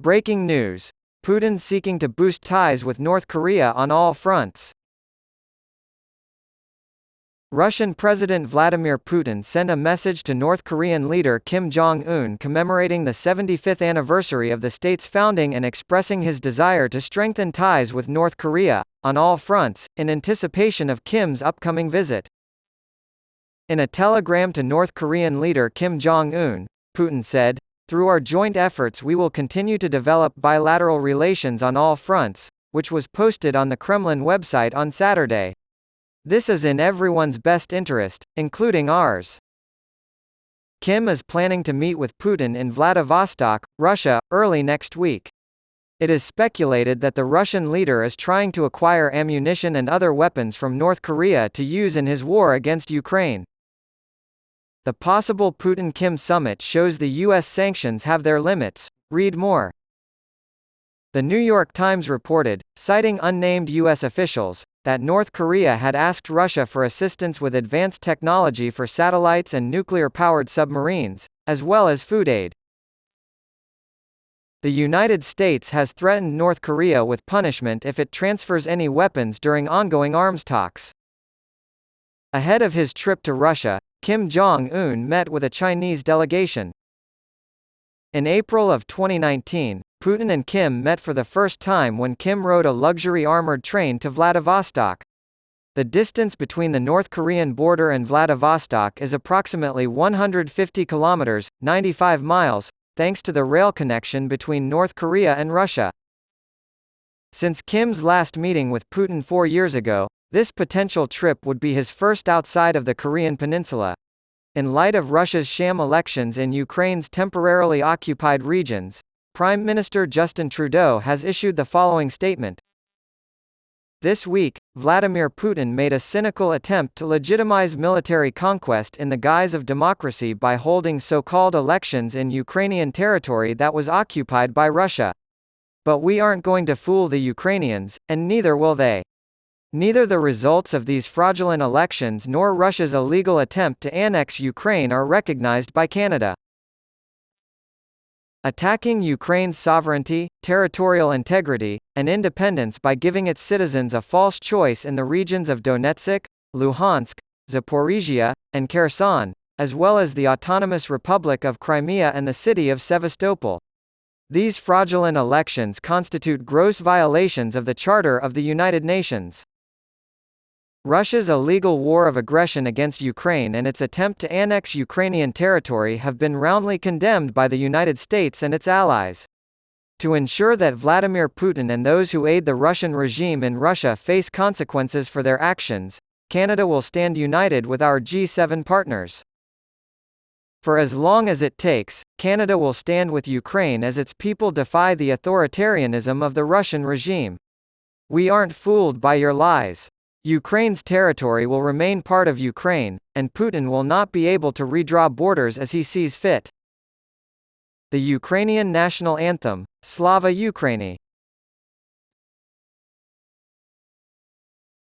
Breaking news. Putin seeking to boost ties with North Korea on all fronts. Russian President Vladimir Putin sent a message to North Korean leader Kim Jong-un commemorating the 75th anniversary of the state's founding and expressing his desire to strengthen ties with North Korea, on all fronts, in anticipation of Kim's upcoming visit. In a telegram to North Korean leader Kim Jong-un, Putin said, "Through our joint efforts we will continue to develop bilateral relations on all fronts," which was posted on the Kremlin website on Saturday. "This is in everyone's best interest, including ours." Kim is planning to meet with Putin in Vladivostok, Russia, early next week. It is speculated that the Russian leader is trying to acquire ammunition and other weapons from North Korea to use in his war against Ukraine. The possible Putin-Kim summit shows the U.S. sanctions have their limits. Read more. The New York Times reported, citing unnamed U.S. officials, that North Korea had asked Russia for assistance with advanced technology for satellites and nuclear-powered submarines, as well as food aid. The United States has threatened North Korea with punishment if it transfers any weapons during ongoing arms talks. Ahead of his trip to Russia, Kim Jong-un met with a Chinese delegation. In April of 2019, Putin and Kim met for the first time when Kim rode a luxury armored train to Vladivostok. The distance between the North Korean border and Vladivostok is approximately 150 kilometers, 95 miles, thanks to the rail connection between North Korea and Russia. Since Kim's last meeting with Putin 4 years ago, this potential trip would be his first outside of the Korean peninsula. In light of Russia's sham elections in Ukraine's temporarily occupied regions, Prime Minister Justin Trudeau has issued the following statement. This week, Vladimir Putin made a cynical attempt to legitimize military conquest in the guise of democracy by holding so-called elections in Ukrainian territory that was occupied by Russia. But we aren't going to fool the Ukrainians, and neither will they. Neither the results of these fraudulent elections nor Russia's illegal attempt to annex Ukraine are recognized by Canada. Attacking Ukraine's sovereignty, territorial integrity, and independence by giving its citizens a false choice in the regions of Donetsk, Luhansk, Zaporizhia, and Kherson, as well as the Autonomous Republic of Crimea and the city of Sevastopol. These fraudulent elections constitute gross violations of the Charter of the United Nations. Russia's illegal war of aggression against Ukraine and its attempt to annex Ukrainian territory have been roundly condemned by the United States and its allies. To ensure that Vladimir Putin and those who aid the Russian regime in Russia face consequences for their actions, Canada will stand united with our G7 partners. For as long as it takes, Canada will stand with Ukraine as its people defy the authoritarianism of the Russian regime. We aren't fooled by your lies. Ukraine's territory will remain part of Ukraine, and Putin will not be able to redraw borders as he sees fit. The Ukrainian national anthem, Slava Ukraini.